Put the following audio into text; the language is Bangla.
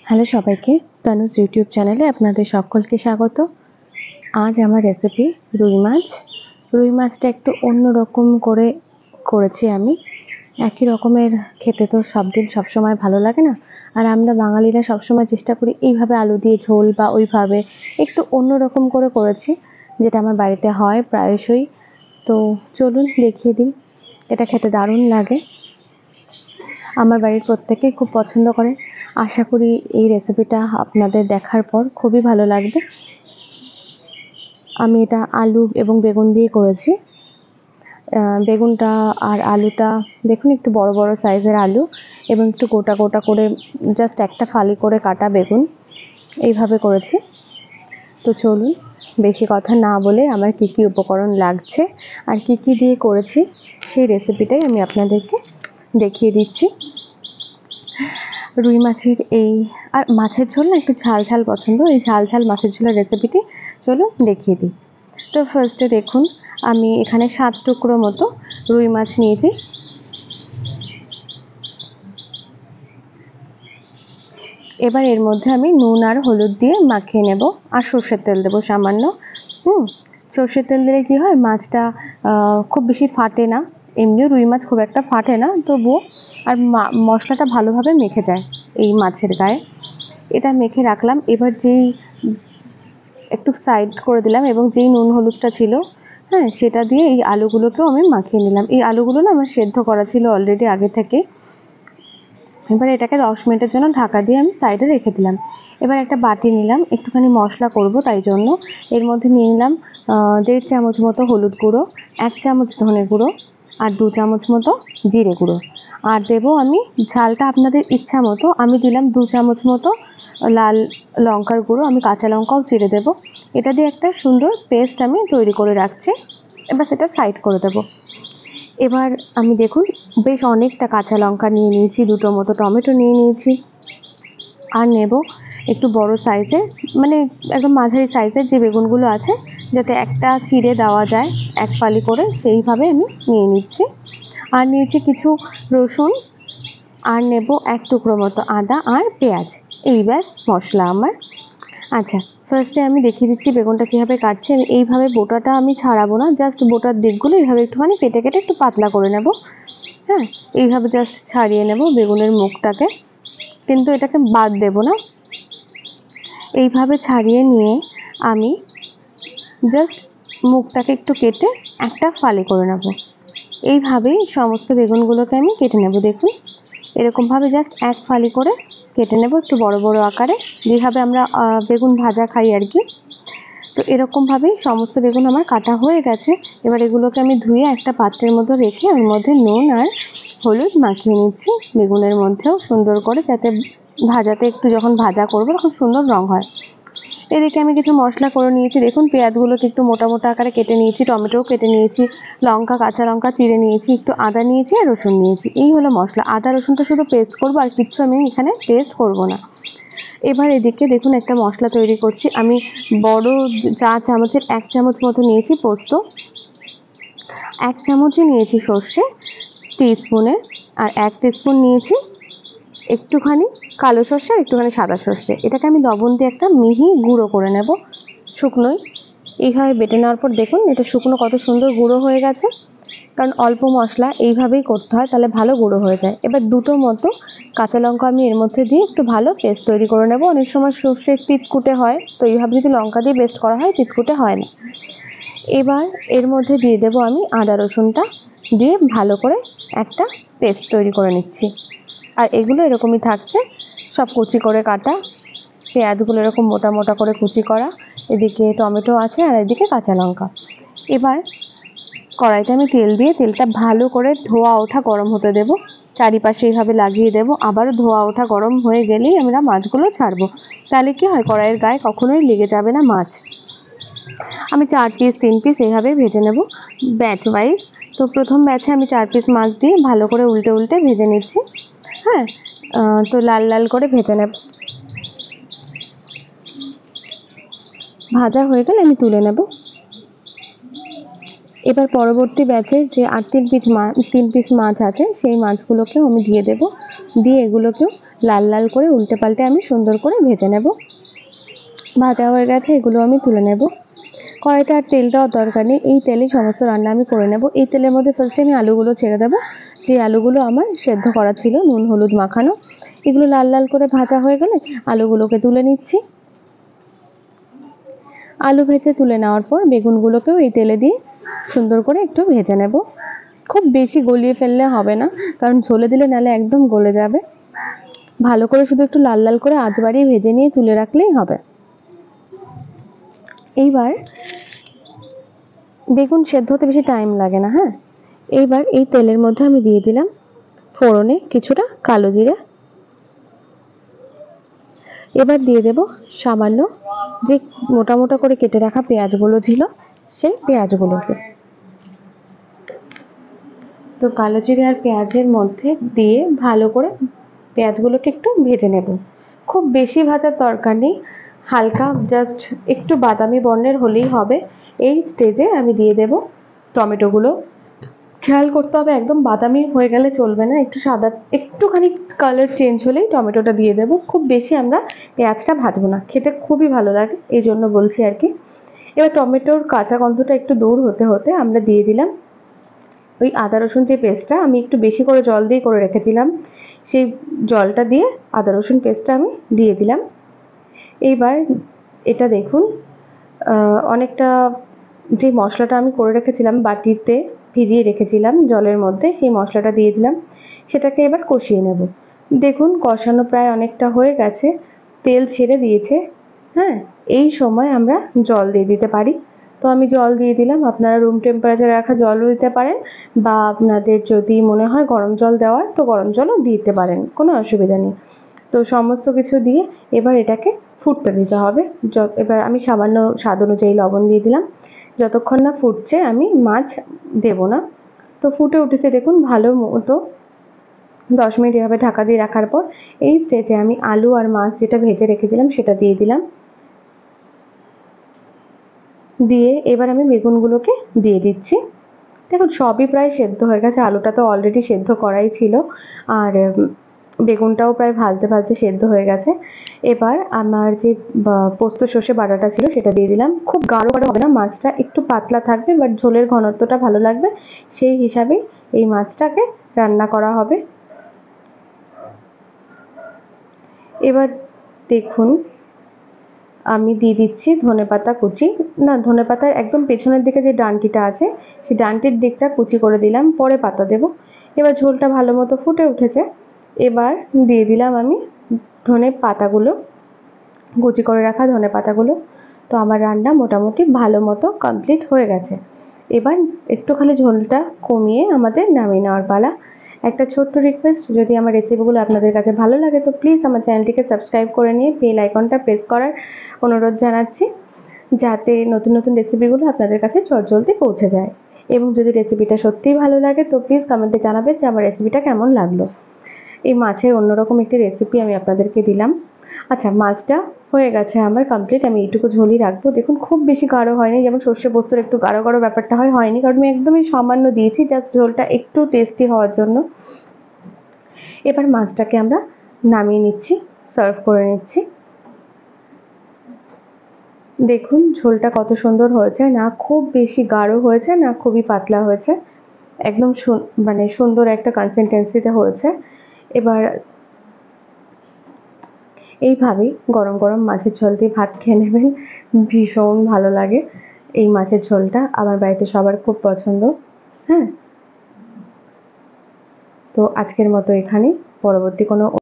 হ্যালো সবাইকে, তানুজ ইউটিউব চ্যানেলে আপনাদের সকলকে স্বাগত। আজ আমার রেসিপি রুই মাছ। রুই মাছটা একটু অন্য রকম করে করেছি আমি। একই রকমের খেতে তো সবসময় ভালো লাগে না। আর আমরা বাঙালিরা সবসময় চেষ্টা করি এইভাবে আলু দিয়ে ঝোল বা ওইভাবে একটু অন্য রকম করে করেছি, যেটা আমার বাড়িতে হয় প্রায়শই। তো চলুন দেখিয়ে দিই। এটা খেতে দারুণ লাগে, আমার বাড়ির প্রত্যেকেই খুব পছন্দ করে। আশা করি এই রেসিপিটা আপনাদের দেখার পর খুবই ভালো লাগবে। আমি এটা আলু এবং বেগুন দিয়ে করেছি। বেগুনটা আর আলুটা দেখুন, একটু বড় বড় সাইজের আলু এবং একটু গোটা গোটা করে জাস্ট একটা ফালি করে কাটা বেগুন, এইভাবে করেছি। তো চলুন বেশি কথা না বলে আমার কি কি উপকরণ লাগছে আর কি কি দিয়ে করেছি সেই রেসিপিটাই আমি আপনাদেরকে দেখিয়ে দিচ্ছি। রুই মাছের আর মাছের ঝোল না একটু ঝাল ঝাল পছন্দ, এই ঝাল ঝাল মাছের ঝোলের রেসিপিটি চলো দেখিয়ে দিই। তো ফার্স্টে দেখুন, আমি এখানে 7 টুকরো মতো রুই মাছ নিয়েছি। এবার এর মধ্যে আমি নুন আর হলুদ দিয়ে মাখিয়ে নেব আর সর্ষের তেল দেবো সামান্য। সর্ষের তেল দিলে কি হয়, মাছটা খুব বেশি ফাটে না। এমনিও রুই মাছ খুব একটা ফাটে না, তবুও আর মশলাটা ভালোভাবে মেখে যায় এই মাছের গায়ে। এটা মেখে রাখলাম। এবার যেই একটু সাইড করে দিলাম এবং যেই নুন হলুদটা ছিল, সেটা দিয়ে এই আলুগুলোকেও আমি মাখিয়ে নিলাম। এই আলুগুলো না আমার সেদ্ধ করা ছিল অলরেডি আগে থেকে। এবার এটাকে 10 মিনিটের জন্য ঢাকা দিয়ে আমি সাইডে রেখে দিলাম। এবার একটা বাটি নিলাম, একটুখানি মশলা করব, তাই জন্য এর মধ্যে নিয়ে নিলাম 1.5 চামচ মতো হলুদ গুঁড়ো, 1 চামচ ধনে গুঁড়ো আর 2 চামচ মতো জিরে গুঁড়ো। আর দেবো আমি ঝালটা আপনাদের ইচ্ছা মতো, আমি দিলাম 2 চামচ মতো লাল লঙ্কার গুঁড়ো, আমি কাঁচা লঙ্কাও চিড়ে দেবো। এটা দিয়ে একটা সুন্দর পেস্ট আমি তৈরি করে রাখছি। এবার সেটা সাইড করে দেবো। এবার আমি দেখুন বেশ অনেকটা কাঁচা লঙ্কা নিয়ে নিয়েছি, 2টো মতো টমেটো নিয়ে নিয়েছি, আর নেব একটু বড় সাইজের, মানে একদম মাঝারি সাইজের যে বেগুনগুলো আছে, যাতে একটা চিড়ে দেওয়া যায় এক ফালি করে, সেইভাবে আমি নিয়ে নিচ্ছি। আর নিয়েছি কিছু রসুন, আর নেব 1 টুকরো মতো আদা আর পেঁয়াজ। এই ব্যাস মশলা আমার। আচ্ছা, ফার্স্টে আমি দেখিয়ে দিচ্ছি বেগুনটা কীভাবে কাটছি। আমি এইভাবে বোটাটা আমি ছাড়াবো না, জাস্ট বোটার দিকগুলো এইভাবে একটুখানি কেটে কেটে একটু পাতলা করে নেব। এইভাবে জাস্ট ছাড়িয়ে নেব বেগুনের মুখটাকে, কিন্তু এটাকে বাদ দেব না। এইভাবে ছাড়িয়ে নিয়ে আমি জাস্ট মুখটাকে একটু কেটে একটা ফালি করে নেব। এইভাবেই সমস্ত বেগুনগুলোকে আমি কেটে নেব। দেখুন এরকমভাবে জাস্ট এক ফালি করে কেটে নেব, একটু বড় বড় আকারে, যেভাবে আমরা বেগুন ভাজা খাই আর কি। তো এরকমভাবেই সমস্ত বেগুন আমার কাটা হয়ে গেছে। এবার এগুলোকে আমি ধুয়ে একটা পাত্রের মধ্যে রেখে ওর মধ্যে নুন আর হলুদ মাখিয়ে নিচ্ছি বেগুনের মধ্যেও সুন্দর করে, যাতে ভাজাতে একটু যখন ভাজা করবো তখন সুন্দর রং হয়। এদিকে আমি কিছু মশলা করে নিয়েছি। দেখুন পেঁয়াজগুলোকে একটু মোটা মোটা আকারে কেটে নিয়েছি, টমেটোও কেটে নিয়েছি, লঙ্কা কাঁচা লঙ্কা চিড়ে নিয়েছি, একটু আদা নিয়েছি আর রসুন নিয়েছি। এই হলো মশলা। আদা রসুনটা শুধু পেস্ট করবো, আর কিচ্ছু আমি এখানে পেস্ট করব না। এবার এদিকে দেখুন একটা মশলা তৈরি করছি। আমি বড় চা চামচের 1 চামচ মতো নিয়েছি পোস্ত, 1 চামচই নিয়েছি সর্ষে টিস্পুনের, আর 1 টিস্পুন নিয়েছি একটুখানি কালো সর্ষে আর একটুখানি সাদা সর্ষে। এটাকে আমি লবণ দিয়ে একটা মিহি গুঁড়ো করে নেব শুকনোই। এইভাবে বেটে নেওয়ার পর দেখুন এটা শুকনো কত সুন্দর গুঁড়ো হয়ে গেছে, কারণ অল্প মশলা এইভাবেই করতে হয়, তাহলে ভালো গুঁড়ো হয়ে যায়। এবার 2টো মতো কাঁচা লঙ্কা আমি এর মধ্যে দিয়ে একটু ভালো পেস্ট তৈরি করে নেব। অনেক সময় সর্ষে তিতকুটে হয়, তো এইভাবে যদি লঙ্কা দিয়ে পেস্ট করা হয় তিতকুটে হয় না। এবার এর মধ্যে দিয়ে দেবো আমি আদা রসুনটা, দিয়ে ভালো করে একটা পেস্ট তৈরি করে নিচ্ছি। আর এগুলো এরকমই থাকছে, সব কুচি করে কাটা, পেঁয়াজগুলো এরকম মোটা মোটা করে কুচি করা, এদিকে টমেটো আছে আর এদিকে কাঁচা লঙ্কা। এবার কড়াইতে আমি তেল দিয়ে তেলটা ভালো করে ধোয়া ওঠা গরম হতে দেব, চারিপাশে এইভাবে লাগিয়ে দেব। আবারও ধোয়া ওঠা গরম হয়ে গেলেই আমরা মাছগুলো ছাড়বো, তাহলে কি হয় কড়াইয়ের গায়ে কখনোই লেগে যাবে না মাছ। আমি 4 পিস 3 পিস এইভাবে ভেজে নেব ব্যাচ ওয়াইজ। তো প্রথম ব্যাচে আমি 4 পিস মাছ দিয়ে ভালো করে উল্টে উল্টে ভেজে নিচ্ছি। তো লাল লাল করে ভেজে নেব। ভাজা হয়ে গেলে আমি তুলে নেব। এবার পরবর্তী ব্যাচে যে আর 3 পিস মাছ আছে সেই মাছগুলোকেও আমি দিয়ে দেব, দিয়ে এগুলোকেও লাল লাল করে উল্টে পাল্টে আমি সুন্দর করে ভেজে নেব। ভাজা হয়ে গেছে, এগুলো আমি তুলে নেব। কড়াইতে আর তেল দেওয়ার দরকার নেই, এই তেলেই সমস্ত রান্না আমি করে নেব। এই তেলের মধ্যে ফার্স্টে আমি আলুগুলো ছেড়ে দেবো, যে আলুগুলো আমার সেদ্ধ করা ছিল নুন হলুদ মাখানো। এগুলো লাল লাল করে ভাজা হয়ে গেলে আলুগুলোকে তুলে নিচ্ছি। আলু ভেজে তুলে নেওয়ার পর বেগুনগুলোকেও এই তেলে দিয়ে সুন্দর করে একটু ভেজে নেব। খুব বেশি গলিয়ে ফেললে হবে না, কারণ ঝোলে দিলে নালে একদম গলে যাবে। ভালো করে শুধু একটু লাল লাল করে আঁচ বাড়িয়ে ভেজে নিয়ে তুলে রাখলেই হবে। এইবার বেগুন সেদ্ধ হতে বেশি টাইম লাগে না। হ্যাঁ, এইবার এই তেলের মধ্যে আমি দিয়ে দিলাম ফোড়নে কিছুটা কালো জিরে। এবার দিয়ে দেব সামান্য যে মোটা মোটা করে কেটে রাখা পেঁয়াজগুলো ছিল, সেই পেঁয়াজগুলোকে। তো কালো জিরে আর পেঁয়াজের মধ্যে দিয়ে ভালো করে পেঁয়াজগুলোকে একটু ভেজে নেব। খুব বেশি ভাজার দরকার নেই, হালকা জাস্ট একটু বাদামি বর্ণের হলেই হবে। এই স্টেজে আমি দিয়ে দেব টমেটোগুলো। খেয়াল করতে হবে একদম বাদামি হয়ে গেলে চলবে না, একটু সাদা একটুখানি কালার চেঞ্জ হলেই টমেটোটা দিয়ে দেব। খুব বেশি আমরা পেঁয়াজটা ভাজবো না, খেতে খুবই ভালো লাগে, এই জন্য বলছি আর কি। এবার টমেটোর কাঁচা গন্ধটা একটু দূর হতে হতে আমরা দিয়ে দিলাম ওই আদা রসুন যে পেস্টটা আমি একটু বেশি করে জল দিয়ে করে রেখেছিলাম, সেই জলটা দিয়ে আদা রসুন পেস্টটা আমি দিয়ে দিলাম। এইবার এটা দেখুন অনেকটা যে মশলাটা আমি করে রেখেছিলাম বাটিতে ভিজিয়ে রেখেছিলাম জলের মধ্যে, সেই মশলাটা দিয়ে দিলাম। সেটাকে এবার কষিয়ে নেব। দেখুন কষানো প্রায় অনেকটা হয়ে গেছে, তেল ছেড়ে দিয়েছে। হ্যাঁ, এই সময় আমরা জল দিয়ে দিতে পারি। তো আমি জল দিয়ে দিলাম, আপনারা রুম টেম্পারেচারে রাখা জলও দিতে পারেন, বা আপনাদের যদি মনে হয় গরম জল দেওয়ার তো গরম জলও দিতে পারেন, কোনো অসুবিধা নেই। তো সমস্ত কিছু দিয়ে এবার এটাকে ফুটতে দিতে হবে। এবার আমি সামান্য স্বাদ অনুযায়ী লবণ দিয়ে দিলাম। যতক্ষণ না ফুটছে আমি মাছ দেব না। তো ফুটে উঠেছে দেখুন ভালো মতো। 10 মিনিট এভাবে ঢাকা দিয়ে রাখার পর এই স্টেজে আমি আলু আর মাছ যেটা ভেজে রেখেছিলাম সেটা দিয়ে দিলাম। দিয়ে এবার আমি বেগুনগুলোকে দিয়ে দিচ্ছি। দেখুন সবই প্রায় সেদ্ধ হয়ে গেছে, আলুটা তো অলরেডি সেদ্ধ করাই ছিল, আর বেগুনটাও প্রায় ভাজতে ভাজতে সেদ্ধ হয়ে গেছে। এবার আমার যে পোস্ত সর্ষে বাটাটা ছিল সেটা দিয়ে দিলাম। খুব গাঢ় গাঢ় হবে না, মাছটা একটু পাতলা থাকবে, বাট ঝোলের ঘনত্বটা ভালো লাগবে, সেই হিসাবে এই মাছটাকে রান্না করা হবে। এবার দেখুন আমি দিয়ে দিচ্ছি ধনেপাতা কুচি। না, ধনেপাতার একদম পেছনের দিকে যে ডাঁটিটা আছে সেই ডাঁটির দিকটা কুচি করে দিলাম, পরে পাতা দেব। এবার ঝোলটা ভালো মতো ফুটে উঠেছে, এবার দিয়ে দিলাম আমি ধনে পাতাগুলো, কুচি করে রাখা ধনে পাতাগুলো। তো আমার রান্না মোটামুটি ভালো মতো কমপ্লিট হয়ে গেছে। এবার একটুখানি ঝোলটা কমিয়ে আমাদের নামিয়ে নেওয়ার পালা। একটা ছোট্ট রিকোয়েস্ট, যদি আমার রেসিপিগুলো আপনাদের কাছে ভালো লাগে তো প্লিজ আমার চ্যানেলটিকে সাবস্ক্রাইব করে নিয়ে বেল আইকনটা প্রেস করার অনুরোধ জানাচ্ছি, যাতে নতুন নতুন রেসিপিগুলো আপনাদের কাছে চটজলদি পৌঁছে যায়। এবং যদি রেসিপিটা সত্যিই ভালো লাগে তো প্লিজ কমেন্টে জানাবেন যে আমার রেসিপিটা কেমন লাগলো। এই মাছের অন্যরকম একটি রেসিপি আমি আপনাদেরকে দিলাম। আচ্ছা, মাছটা হয়ে গেছে আমার কমপ্লিট, আমি এইটুকু ঝোলই রাখবো। দেখুন খুব বেশি গাঢ় হয়নি, যেমন সর্ষে পোস্তর একটু গাঢ় গাঢ় ব্যাপারটা হয়নি, কারণ আমি একদমই সামান্য দিয়েছি জাস্ট ঝোলটা একটু টেস্টি হওয়ার জন্য। এবার মাছটাকে আমরা নামিয়ে নিচ্ছি, সার্ভ করে নিচ্ছি। দেখুন ঝোলটা কত সুন্দর হয়েছে, না খুব বেশি গাঢ় হয়েছে না খুবই পাতলা হয়েছে, একদম মানে সুন্দর একটা কনসিস্টেন্সিতে হয়েছে। এবার এইভাবেই গরম গরম মাছের ঝোল দিয়ে ভাত খেয়ে নেবেন, ভীষণ ভালো লাগে এই মাছের ঝোলটা, আমার বাড়িতে সবার খুব পছন্দ। হ্যাঁ, তো আজকের মতো এখানেই, পরবর্তী কোনো